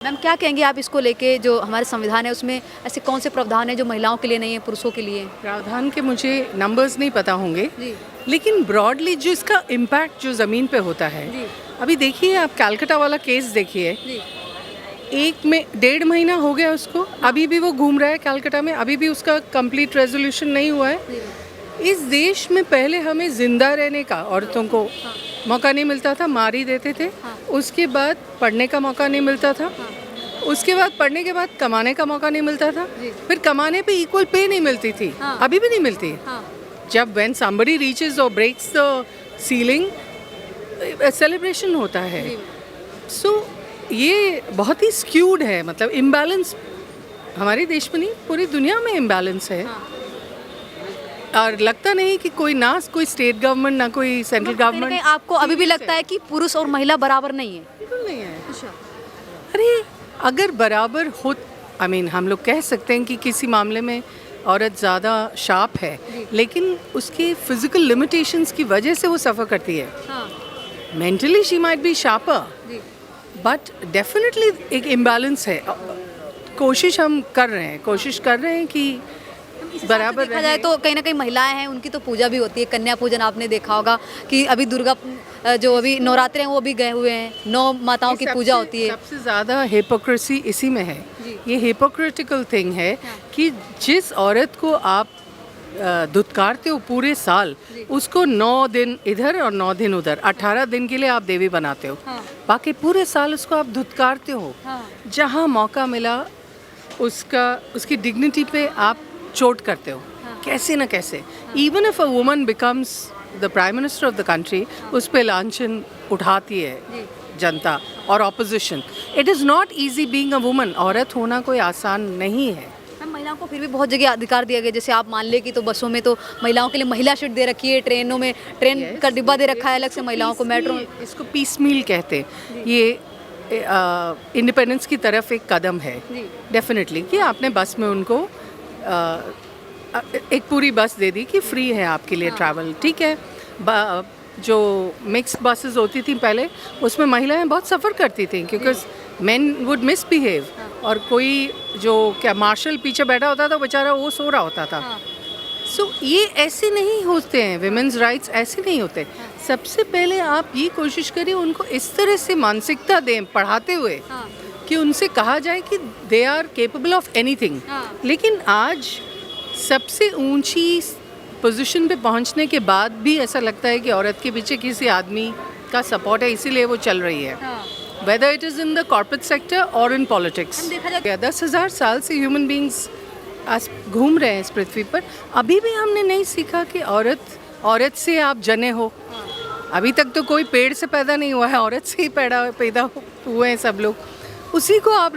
Ma'am क्या कहेंगे आप इसको लेके, जो हमारे संविधान है उसमें ऐसे कौन से प्रावधान है जो महिलाओं के लिए नहीं है, पुरुषों के लिए? प्रावधान के मुझे नंबर्स नहीं पता होंगे, जी लेकिन ब्रॉडली जो इसका इम्पैक्ट जो ज़मीन पे होता है, जी अभी देखिए आप कलकत्ता वाला केस देखिए, जी 1 महीना हो गया उसको, अभी भी वो घूम रहा है कलकत्ता में, अभी भी उसका कंप्लीट रेजोल्यूशन नहीं हुआ है। जी इस देश में पहले हमें जिंदा रहने का औरतों को मौका नहीं मिलता था, मार ही देते थे। हाँ। उसके बाद पढ़ने का मौका नहीं मिलता था, उसके बाद पढ़ने के बाद कमाने का मौका नहीं मिलता था, जी। फिर कमाने पे इक्वल पे नहीं मिलती थी, हाँ। अभी भी नहीं मिलती। हाँ जब व्हेन समबडी रीचेस और ब्रेक्स द सीलिंग, सेलिब्रेशन होता है। जी। सो ये बहुत ही स्क्यूड है, मतलब इम्बैलेंस हमारे देश में नहीं, पूरी दुनिया में इम्बैलेंस है। हाँ। और लगता नहीं कि कोई स्टेट गवर्नमेंट ना कोई सेंट्रल कहीं ना गवर्नमेंट। कहीं आपको अभी भी लगता है कि पुरुष और महिला बराबर नहीं है? बिल्कुल नहीं है। अच्छा। अरे अगर बराबर हो, हम लोग कह सकते हैं कि किसी मामले में औरत ज़्यादा शार्प है, लेकिन उसके फिजिकल लिमिटेशंस की वजह से वो सफ़र करती है। हाँ mentally she might be sharper, जी बट डेफिनेटली एक इम्बैलेंस है। कोशिश हम कर रहे हैं कि बराबर देखा जाए तो कहीं ना कहीं महिलाएं हैं, उनकी तो पूजा भी होती है, कन्या पूजन आपने देखा होगा कि अभी दुर्गा जो अभी नवरात्रे हैं वो भी गए हुए हैं, 9 माताओं की पूजा होती है। सबसे ज़्यादा हिपोक्रेसी इसी में है। जी। ये हिपोक्रिटिकल थिंग है कि जिस औरत को आप धुतकारते हो पूरे साल, उसको 9 दिन इधर और 9 दिन उधर, 18 दिन के लिए आप देवी बनाते हो। हाँ। बाकी पूरे साल उसको आप धुतकारते हो। हाँ। जहाँ मौका मिला उसकी डिग्निटी पे आप चोट करते हो, कैसे ना कैसे। Even if a woman becomes the prime minister of the country, उस पे लांछन उठाती है जनता और opposition. It is not easy being a woman. औरत होना कोई आसान नहीं है। मैम महिलाओं को फिर भी बहुत जगह अधिकार दिया गया, जैसे आप मान ले कि तो बसों में तो महिलाओं के लिए महिला सीट दे रखी है, ट्रेनों में ट्रेन का डिब्बा दे रखा है अलग से महिलाओं को, मेट्रो। इसको पीस मील कहते हैं। ये इंडिपेंडेंस की तरफ एक कदम है डेफिनेटली, कि आपने बस में उनको एक पूरी बस दे दी कि फ्री है आपके लिए ट्रैवल। ठीक है, जो मिक्स्ड बसेस होती थी पहले, उसमें महिलाएं बहुत सफ़र करती थी क्योंकि मेन वुड मिसबिहेव, और कोई जो क्या मार्शल पीछे बैठा होता था, बेचारा वो सो रहा होता था। सो ये ऐसे नहीं होते हैं, विमेंस राइट्स ऐसे नहीं होते। सबसे पहले आप ये कोशिश करिए उनको इस तरह से मानसिकता दें पढ़ाते हुए कि उनसे कहा जाए कि they are capable of anything. लेकिन आज सबसे ऊंची पोजीशन पे पहुंचने के बाद भी ऐसा लगता है कि औरत के पीछे किसी आदमी का सपोर्ट है, इसीलिए वो चल रही है, whether it is in the corporate sector और इन पॉलिटिक्स। 10,000 साल से ह्यूमन बींग्स आज घूम रहे हैं इस पृथ्वी पर, अभी भी हमने नहीं सीखा कि औरत से आप जने हो। अभी तक तो कोई पेड़ से पैदा नहीं हुआ है, औरत से ही पैदा हुए हैं सब लोग। उसी को आप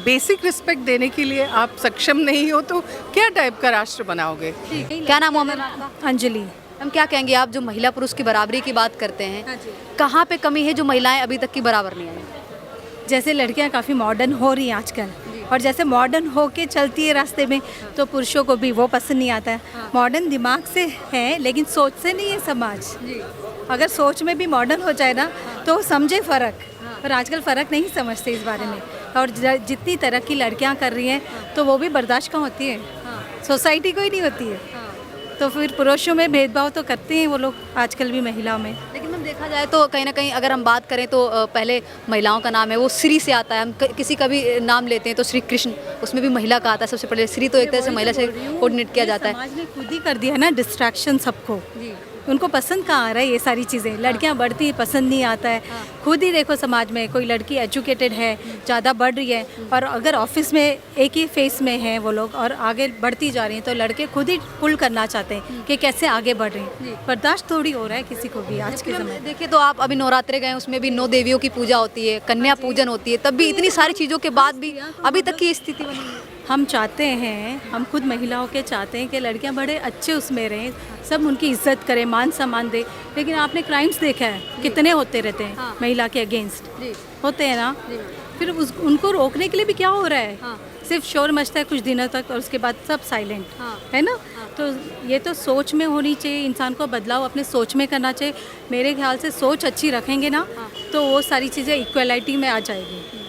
बेसिक रिस्पेक्ट देने के लिए आप सक्षम नहीं हो, तो क्या टाइप का राष्ट्र बनाओगे? क्या नाम हुआ मैम आपका? अंजलि। हम क्या कहेंगे, आप जो महिला पुरुष की बराबरी की बात करते हैं, कहाँ पे कमी है जो महिलाएं अभी तक की बराबर नहीं आई? जैसे लड़कियां काफ़ी मॉडर्न हो रही हैं आजकल, और जैसे मॉडर्न हो के चलती है रास्ते में, तो पुरुषों को भी वो पसंद नहीं आता है। मॉडर्न दिमाग से है लेकिन सोच से नहीं है समाज। अगर सोच में भी मॉडर्न हो जाए ना तो समझे फ़र्क, पर आजकल फ़र्क नहीं समझते इस बारे में। और जितनी तरक्की लड़कियां कर रही हैं तो वो भी बर्दाश्त कहाँ होती है, सोसाइटी को ही नहीं होती है। तो फिर पुरुषों में भेदभाव तो करते हैं वो लोग आजकल भी महिलाओं में। लेकिन हम देखा जाए तो कहीं ना कहीं अगर हम बात करें तो पहले महिलाओं का नाम है वो श्री से आता है। हम किसी का भी नाम लेते हैं तो श्री कृष्ण, उसमें भी महिला का आता है सबसे पहले। श्री तो एक तरह से महिला से कोऑर्डिनेट किया जाता है। समाज ने खुद ही कर दिया है ना डिस्ट्रैक्शन सबको। उनको पसंद कहाँ आ रहा है ये सारी चीज़ें? लड़कियां बढ़ती हैं, पसंद नहीं आता है। खुद ही देखो समाज में कोई लड़की एजुकेटेड है, ज़्यादा बढ़ रही है, और अगर ऑफिस में एक ही फेस में हैं वो लोग और आगे बढ़ती जा रही हैं, तो लड़के खुद ही पुल करना चाहते हैं कि कैसे आगे बढ़ रहे हैं। बर्दाश्त थोड़ी हो रहा है किसी को भी आज के समय। देखिए तो आप अभी नवरात्रे गए, उसमें भी 9 देवियों की पूजा होती है, कन्या पूजन होती है, तब भी इतनी सारी चीज़ों के बाद भी अभी तक की स्थिति बनी है। हम चाहते हैं, हम खुद महिलाओं के चाहते हैं कि लड़कियां बड़े अच्छे उसमें रहें, सब उनकी इज्जत करें, मान सम्मान दे। लेकिन आपने क्राइम्स देखा है कितने होते रहते हैं महिला के अगेंस्ट, होते हैं ना। फिर उनको रोकने के लिए भी क्या हो रहा है? सिर्फ शोर मचता है कुछ दिनों तक और उसके बाद सब साइलेंट, है ना। तो ये तो सोच में होनी चाहिए, इंसान को बदलाव अपने सोच में करना चाहिए। मेरे ख्याल से सोच अच्छी रखेंगे ना तो वो सारी चीज़ें इक्वलिटी में आ जाएगी।